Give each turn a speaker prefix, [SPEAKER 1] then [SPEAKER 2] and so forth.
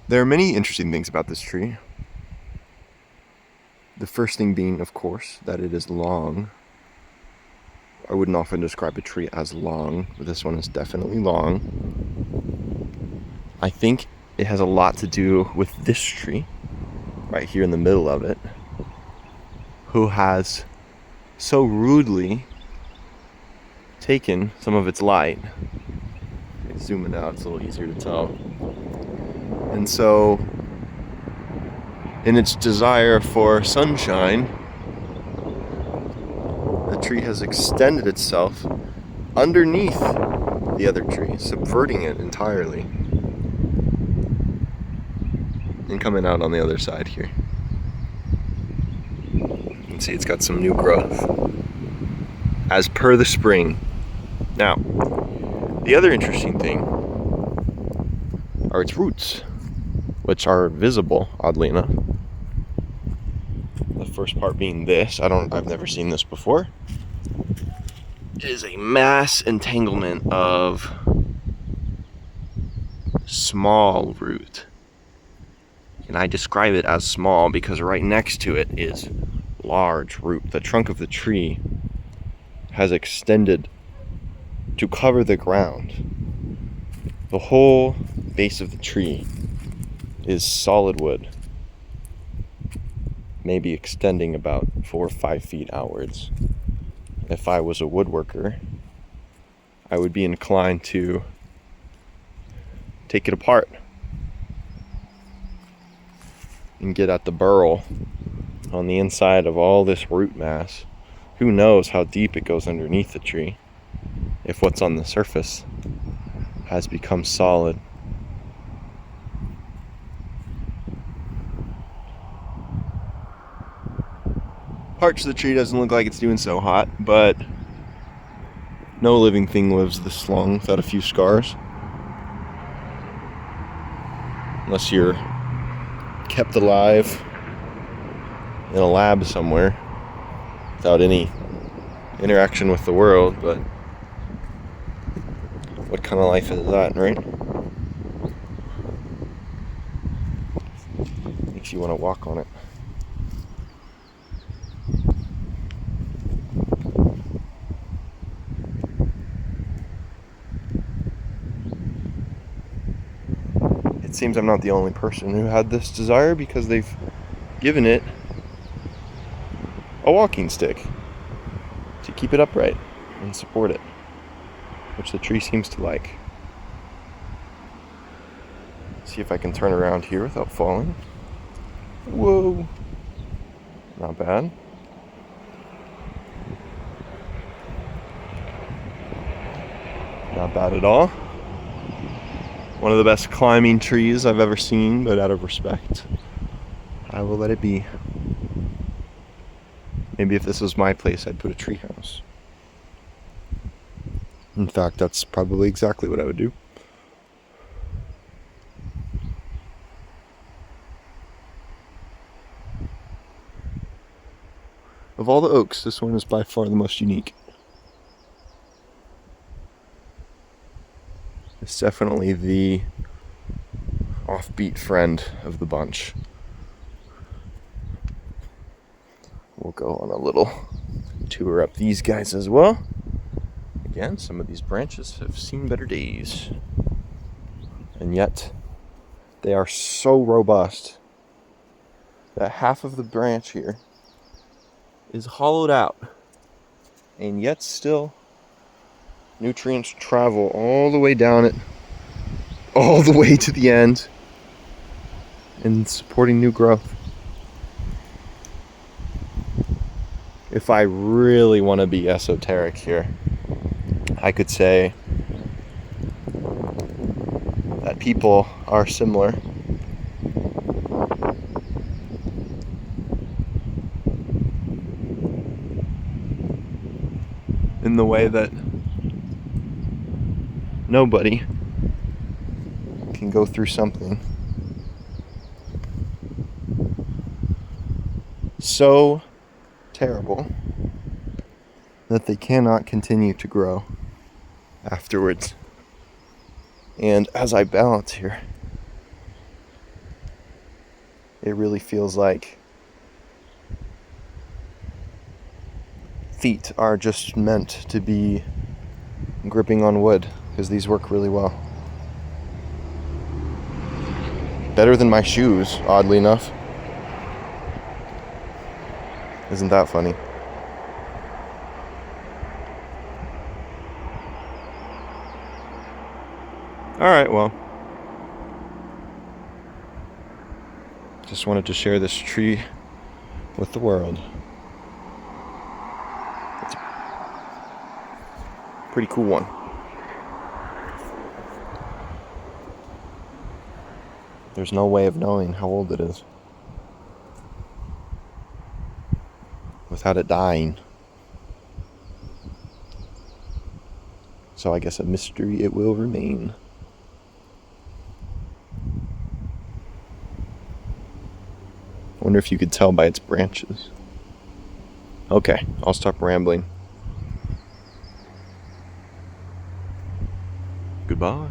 [SPEAKER 1] There are many interesting things about this tree. The first thing being, of course, that it is long. I wouldn't often describe a tree as long, but this one is definitely long. I think it has a lot to do with this tree, right here in the middle of it, who has so rudely taken some of its light. Zoom it out, it's a little easier to tell. And so, in its desire for sunshine, the tree has extended itself underneath the other tree, subverting it entirely, and coming out on the other side here. You can see it's got some new growth, as per the spring. Now, the other interesting thing are its roots, which are visible, oddly enough. The first part being this. I've never seen this before. It is a mass entanglement of small root. And I describe it as small because right next to it is large root. The trunk of the tree has extended to cover the ground. The whole base of the tree is solid wood, maybe extending about 4 or 5 feet outwards. If I was a woodworker, I would be inclined to take it apart and get at the burl on the inside of all this root mass. Who knows how deep it goes underneath the tree, if what's on the surface has become solid. Parts of the tree doesn't look like it's doing so hot, but no living thing lives this long without a few scars. Unless you're kept alive in a lab somewhere without any interaction with the world, but what kind of life is that, right? Makes you want to walk on it. It seems I'm not the only person who had this desire, because they've given it a walking stick to keep it upright and support it, which the tree seems to like. See if I can turn around here without falling. Whoa! Not bad. Not bad at all. One of the best climbing trees I've ever seen, but out of respect, I will let it be. Maybe if this was my place, I'd put a tree house. In fact, that's probably exactly what I would do. Of all the oaks, this one is by far the most unique. It's definitely the offbeat friend of the bunch. We'll go on a little tour up these guys as well. Again, some of these branches have seen better days. And yet, they are so robust that half of the branch here is hollowed out. And yet still, nutrients travel all the way down it, all the way to the end, and supporting new growth. If I really want to be esoteric here, I could say that people are similar in the way that nobody can go through something so terrible that they cannot continue to grow afterwards. And as I balance here, it really feels like feet are just meant to be gripping on wood, because these work really well. Better than my shoes, oddly enough. Isn't that funny? Alright, well. Just wanted to share this tree with the world. It's a pretty cool one. There's no way of knowing how old it is without it dying. So I guess a mystery it will remain. I wonder if you could tell by its branches. Okay, I'll stop rambling. Goodbye.